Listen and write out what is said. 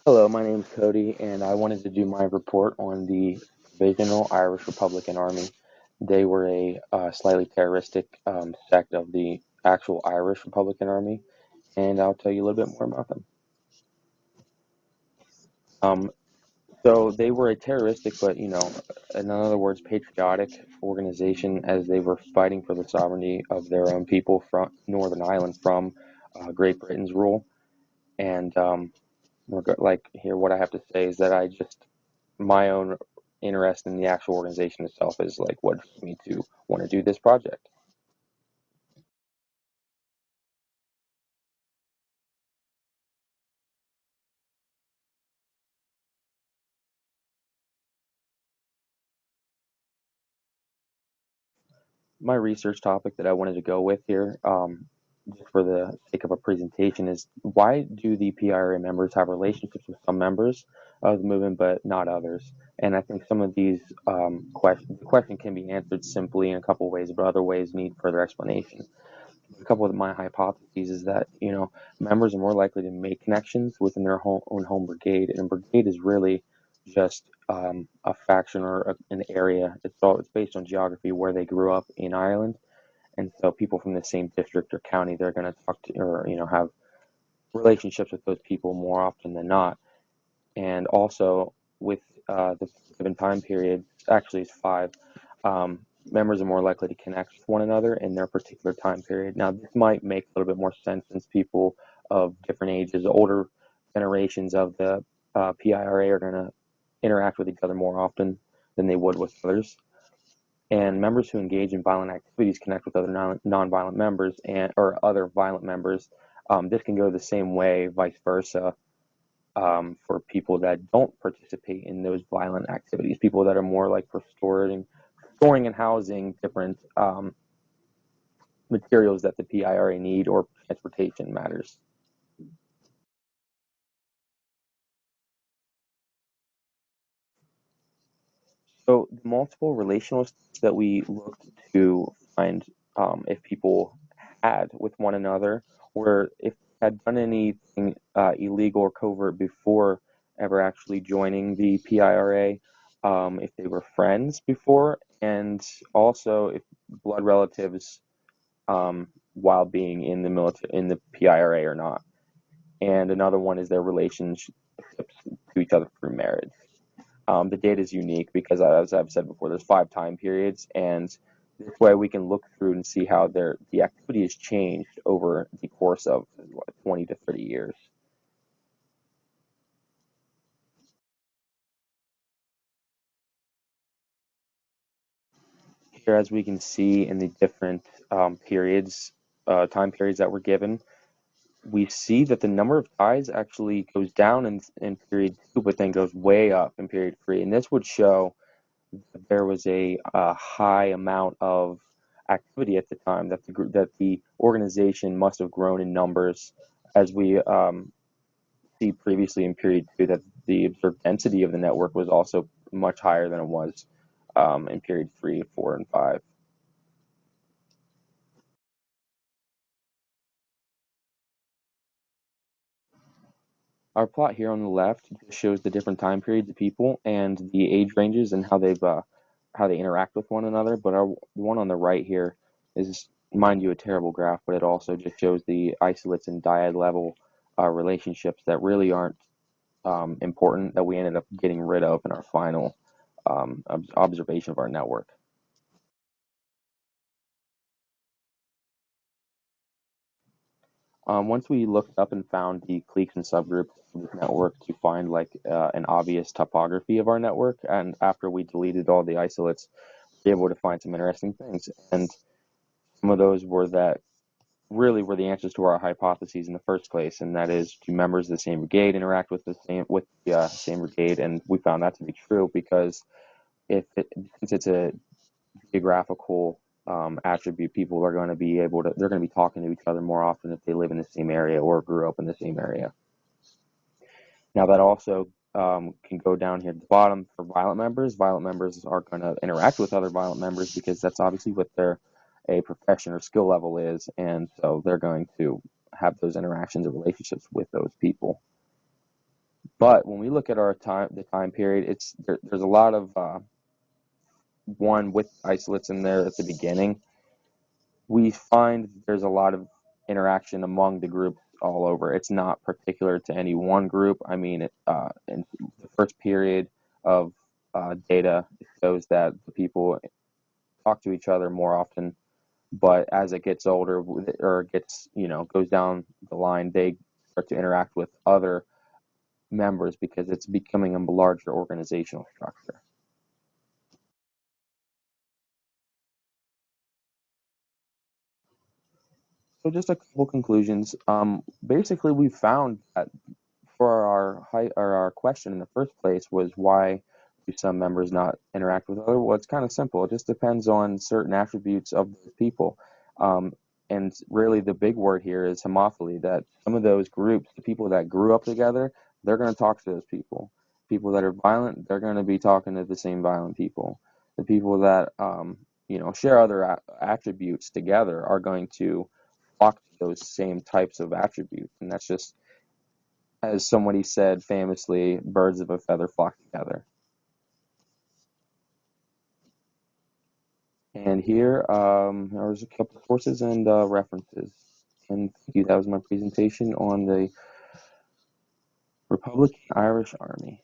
Hello, my name is Cody, and I wanted to do my report on the Provisional Irish Republican Army. They were a slightly terroristic sect of the actual Irish Republican Army, and I'll tell you a little bit more about them. Um, so they were a terroristic, but in other words, patriotic organization, as they were fighting for the sovereignty of their own people from Northern Ireland from Great Britain's rule. And like here, what I have to say is that my own interest in the actual organization itself is like what drove me to want to do this project. My research topic that I wanted to go with here, just for the sake of a presentation, is why do the PIRA members have relationships with some members of the movement but not others? And I think some of these the question can be answered simply in a couple ways, but other ways need further explanation. A couple of my hypotheses is that members are more likely to make connections within their own home brigade, and a brigade is really just a faction or an area. It's based on geography where they grew up in Ireland, and so people from the same district or county, they're going to talk to or have relationships with those people more often than not. And also with the given time period, actually it's five, members are more likely to connect with one another in their particular time period. Now, this might make a little bit more sense since people of different ages, older generations of the PIRA are going to interact with each other more often than they would with others. And members who engage in violent activities connect with other non-violent members and or other violent members. This can go the same way, vice versa, for people that don't participate in those violent activities, people that are more like for storing and housing different materials that the PIRA need or transportation matters. So the multiple relationalists that we looked to find if people had with one another, or if had done anything illegal or covert before ever actually joining the PIRA, if they were friends before, and also if blood relatives while being in the military in the PIRA or not. And another one is their relationships to each other through marriage. The data is unique because, as I've said before, there's 5 time periods, and this way we can look through and see how the activity has changed over the course of 20 to 30 years. Here, as we can see in the different time periods that were given, we see that the number of ties actually goes down in period 2, but then goes way up in period 3. And this would show that there was a high amount of activity at the time, that the organization must have grown in numbers, as we see previously in period 2, that the observed density of the network was also much higher than it was in period 3, 4, and 5. Our plot here on the left shows the different time periods of people and the age ranges and how they interact with one another. But the one on the right here is, mind you, a terrible graph, but it also just shows the isolates and dyad level relationships that really aren't important, that we ended up getting rid of in our final observation of our network. Once we looked up and found the cliques and subgroups of this network to find like an obvious topography of our network, and after we deleted all the isolates, we were able to find some interesting things. And some of those were that really were the answers to our hypotheses in the first place, and that is, do members of the same brigade interact with the same brigade? And we found that to be true because since it's a geographical attribute, people are going to be they're going to be talking to each other more often if they live in the same area or grew up in the same area. Now that also can go down here at the bottom for violent members. Violent members are going to interact with other violent members because that's obviously what their a profession or skill level is, and so they're going to have those interactions or relationships with those people. But when we look at the time period, there's a lot of one with isolates in there at the beginning. We find there's a lot of interaction among the group all over. It's not particular to any one group. I mean, in the first period of data, it shows that the people talk to each other more often, but as it gets older or gets, goes down the line, they start to interact with other members because it's becoming a larger organizational structure. So just a couple conclusions. Basically, we found that for our question in the first place was why do some members not interact with other? Well, it's kind of simple. It just depends on certain attributes of those people. Um, and really, the big word here is homophily. That some of those groups, the people that grew up together, they're going to talk to those people. People that are violent, they're going to be talking to the same violent people. The people that share other attributes together are going to flock to those same types of attributes, and that's just, as somebody said famously, birds of a feather flock together. And here, there's a couple of sources and references. And thank you. That was my presentation on the Republican Irish Army.